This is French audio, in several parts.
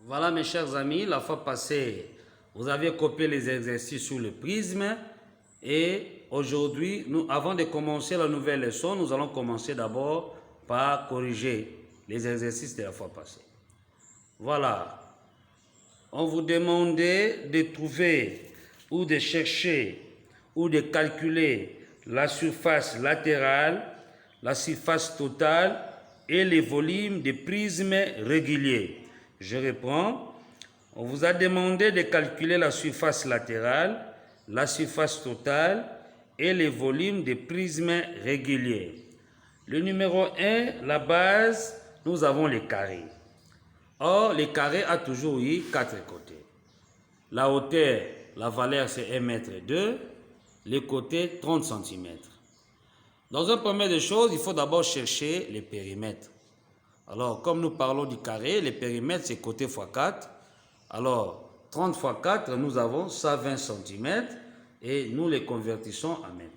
Voilà mes chers amis, la fois passée, vous avez copié les exercices sur le prisme et aujourd'hui, avant de commencer la nouvelle leçon, nous allons commencer d'abord par corriger les exercices de la fois passée. Voilà, on vous demandait de trouver ou de chercher ou de calculer la surface latérale, la surface totale et les volumes des prismes réguliers. Je reprends. On vous a demandé de calculer la surface latérale, la surface totale et les volumes des prismes réguliers. Le numéro 1, la base, nous avons les carrés. Or, les carrés a toujours eu 4 côtés. La hauteur, la valeur c'est 1,2 m, les côtés 30 cm. Dans un premier des choses, il faut d'abord chercher les périmètres. Alors, comme nous parlons du carré, les périmètres c'est côté x 4. Alors, 30 x 4, nous avons 120 cm et nous les convertissons en mètres.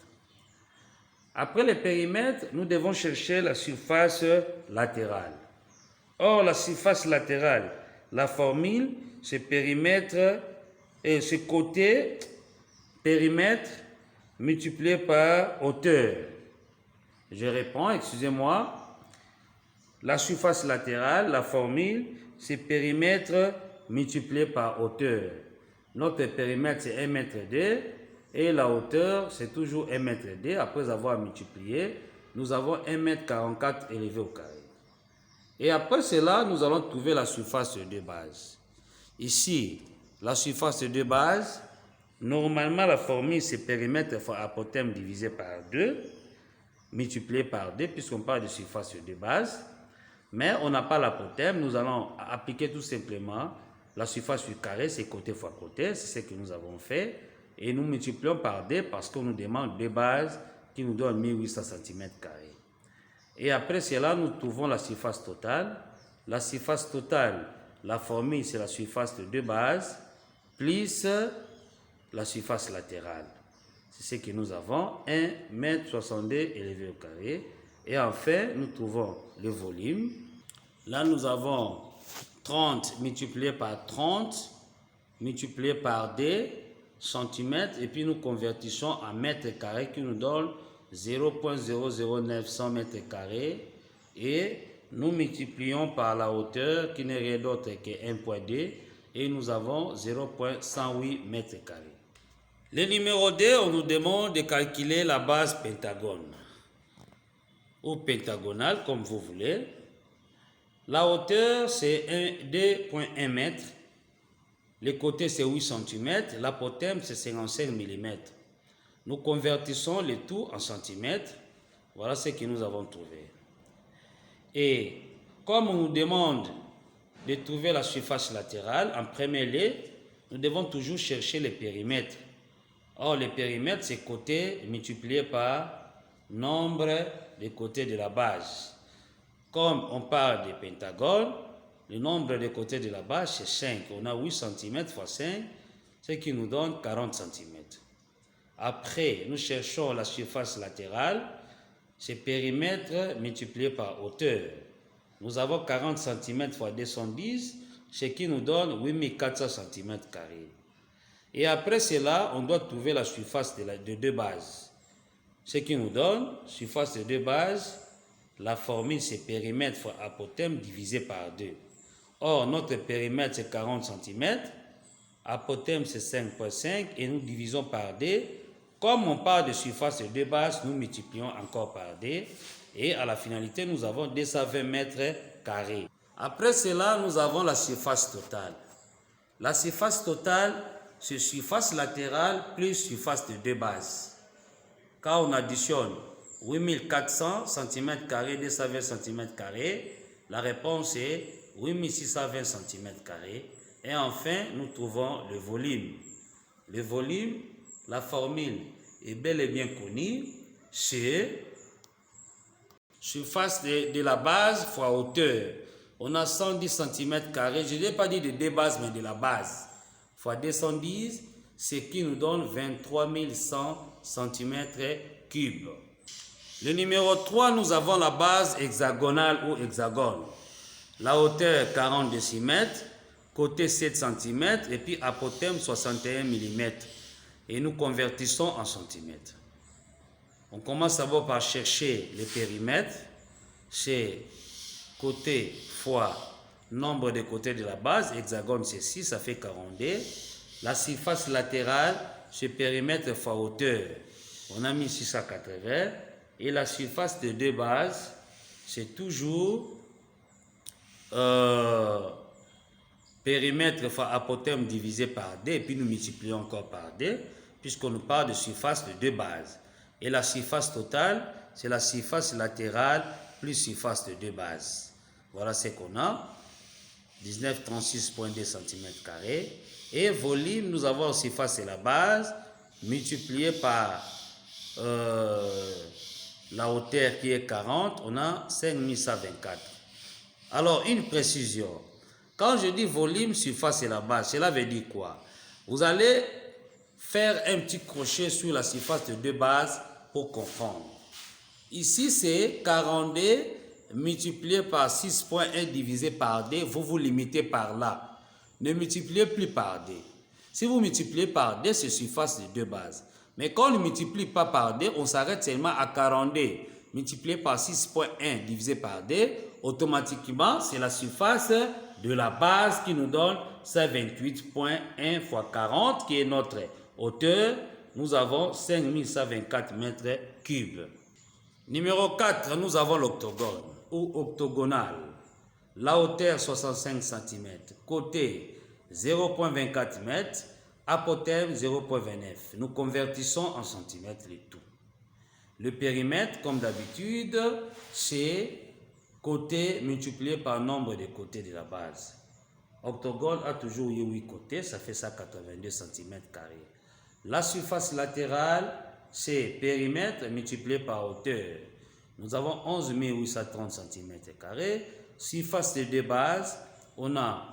Après les périmètres, nous devons chercher la surface latérale. Or, la surface latérale, la formule, c'est périmètre et ce côté périmètre multiplié par hauteur. Je réponds, excusez-moi. La surface latérale, la formule, c'est périmètre multiplié par hauteur. Notre périmètre, c'est 1,2 m et la hauteur, c'est toujours 1,2 m. Après avoir multiplié, nous avons 1,44 m élevé au carré. Et après cela, nous allons trouver la surface de base. Ici, la surface de base, normalement, la formule, c'est périmètre fois apothème divisé par 2, multiplié par 2, puisqu'on parle de surface de base. Mais on n'a pas l'apothème, nous allons appliquer tout simplement la surface du carré, c'est côté fois côté, c'est ce que nous avons fait. Et nous multiplions par 2 parce qu'on nous demande 2 bases qui nous donnent 1800 cm². Et après cela, nous trouvons la surface totale. La surface totale, la formule, c'est la surface de 2 bases plus la surface latérale. C'est ce que nous avons, 1,62 m élevé au carré. Et enfin, nous trouvons le volume. Là, nous avons 30 multiplié par 30 multiplié par 2 cm et puis nous convertissons en mètres carrés qui nous donne 0,00900 mètres carrés et nous multiplions par la hauteur qui n'est rien d'autre que 1,2 et nous avons 0,108 mètres carrés. Le numéro 2, on nous demande de calculer la base pentagone ou pentagonale comme vous voulez. La hauteur c'est 2,1 m, les côtés c'est 8 cm, l'apothème c'est 55 mm. Nous convertissons le tout en centimètres. Voilà ce que nous avons trouvé. Et comme on nous demande de trouver la surface latérale, en premier lieu, nous devons toujours chercher les périmètres. Or, les périmètres, c'est côté multiplié par nombre de côtés de la base. Comme on parle de pentagone, le nombre de côtés de la base, c'est 5. On a 8 cm fois 5, ce qui nous donne 40 cm. Après, nous cherchons la surface latérale, c'est périmètre multiplié par hauteur. Nous avons 40 cm fois 210, ce qui nous donne 8400 cm². Et après cela, on doit trouver la surface de 2 bases. Ce qui nous donne, surface de 2 bases, la formule c'est périmètre fois apothème divisé par 2. Or, notre périmètre c'est 40 cm, apothème c'est 5,5 et nous divisons par 2. Comme on parle de surface de 2 bases, nous multiplions encore par 2 et à la finalité, nous avons 220 mètres carrés. Après cela, nous avons la surface totale. La surface totale, c'est surface latérale plus surface de 2 bases. Quand on additionne 8400 cm², 220 cm², la réponse est 8620 cm². Et enfin, nous trouvons le volume. Le volume, la formule est bel et bien connue, c'est surface de la base fois hauteur. On a 110 cm², je n'ai pas dit de 2 bases, mais de la base, fois 210, ce qui nous donne 23 100 cm3. Le numéro 3, nous avons la base hexagonale ou hexagone. La hauteur 40 décimètres, côté 7 cm et puis apothème 61 mm. Et nous convertissons en centimètres. On commence d'abord par chercher le périmètre. C'est côté fois nombre de côtés de la base. Hexagone c'est 6, ça fait 42. La surface latérale, c'est périmètre fois hauteur. On a mis 680. Et la surface de deux bases, c'est toujours périmètre fois apothème divisé par d. Et puis nous multiplions encore par d, puisqu'on nous parle de surface de deux bases. Et la surface totale, c'est la surface latérale plus surface de deux bases. Voilà ce qu'on a. 1936,2 cm². Et volume, nous avons surface et la base, multiplié par la hauteur qui est 40, on a 5124. Alors, une précision. Quand je dis volume, surface et la base, cela veut dire quoi? Vous allez faire un petit crochet sur la surface de deux bases pour comprendre. Ici, c'est 42 multiplié par 6,1 divisé par d. Vous vous limitez par là. Ne multipliez plus par d. Si vous multipliez par d, c'est surface de deux bases. Mais quand on ne multiplie pas par d, on s'arrête seulement à 42 multiplié par 6,1 divisé par d. Automatiquement, c'est la surface de la base qui nous donne 128,1 fois 40 qui est notre hauteur. Nous avons 5124 mètres cubes. Numéro 4, nous avons l'octogone ou octogonal. La hauteur 65 cm, côté 0,24 m, apothème 0,29. Nous convertissons en centimètres le tout. Le périmètre, comme d'habitude, c'est côté multiplié par nombre de côtés de la base. Octogone a toujours eu 8 côtés, ça fait 182 cm². La surface latérale, c'est périmètre multiplié par hauteur. Nous avons 11 830 cm². Surface de deux bases, on a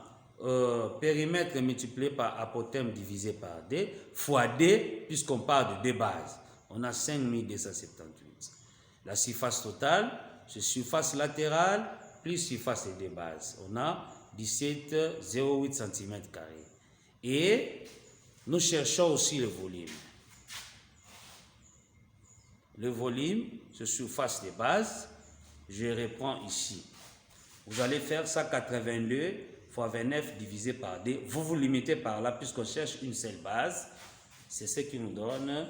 périmètre multiplié par apothème divisé par d, fois d, puisqu'on parle de deux bases. On a 5278. La surface totale, c'est surface latérale plus surface de deux bases. On a 17,08 cm². Et nous cherchons aussi le volume. Le volume, c'est surface de base. Je reprends ici. Vous allez faire 182 fois 29 divisé par d. Vous vous limitez par là puisqu'on cherche une seule base. C'est ce qui nous donne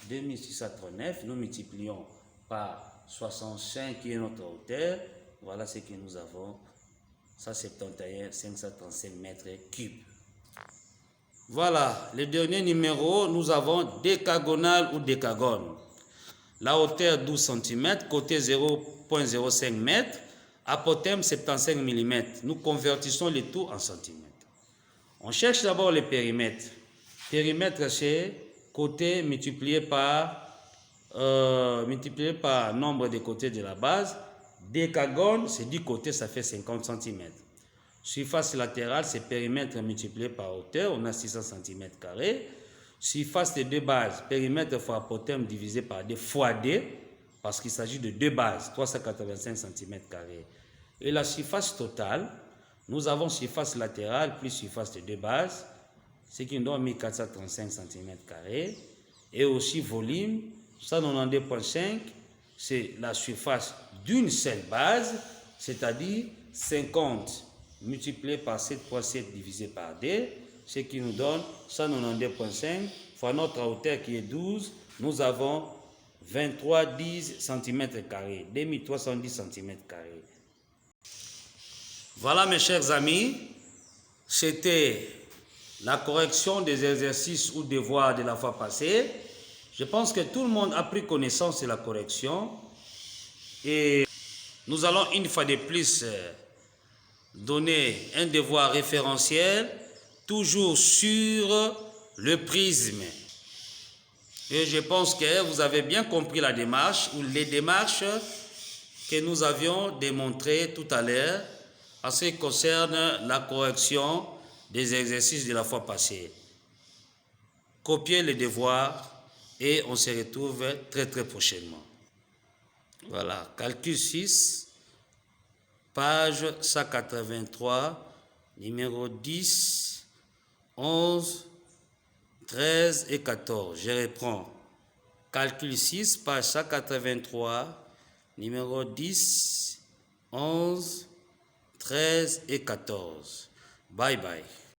2639. Nous multiplions par 65 qui est notre hauteur. Voilà ce que nous avons. 171 535 mètres cubes. Voilà, le dernier numéro, nous avons décagonal ou décagone. La hauteur 12 cm, côté 0,05 m, apothème 75 mm. Nous convertissons le tout en centimètres. On cherche d'abord le périmètre. Périmètre, c'est côté multiplié par nombre de côtés de la base. Décagone, c'est 10 côtés, ça fait 50 cm. Surface latérale, c'est périmètre multiplié par hauteur, on a 600 cm². Surface de deux bases, périmètre fois apothème divisé par d fois d, parce qu'il s'agit de deux bases, 385 cm². Et la surface totale, nous avons surface latérale plus surface de deux bases, ce qui nous donne 1435 cm². Et aussi volume, 192,5, c'est la surface d'une seule base, c'est-à-dire 50 multiplié par 7,7 divisé par d, ce qui nous donne 192,5 fois notre hauteur qui est 12, nous avons 2310 cm², 2310 cm². Voilà mes chers amis, c'était la correction des exercices ou devoirs de la fois passée. Je pense que tout le monde a pris connaissance de la correction et nous allons une fois de plus donner un devoir référentiel toujours sur le prisme. Et je pense que vous avez bien compris la démarche ou les démarches que nous avions démontrées tout à l'heure en ce qui concerne la correction des exercices de la fois passée. Copiez les devoirs et on se retrouve très prochainement. Voilà, calcul 6, page 183 numéro 10, 11, 13 et 14. Je reprends. Calcul 6, page 183, numéro 10, 11, 13 et 14. Bye bye.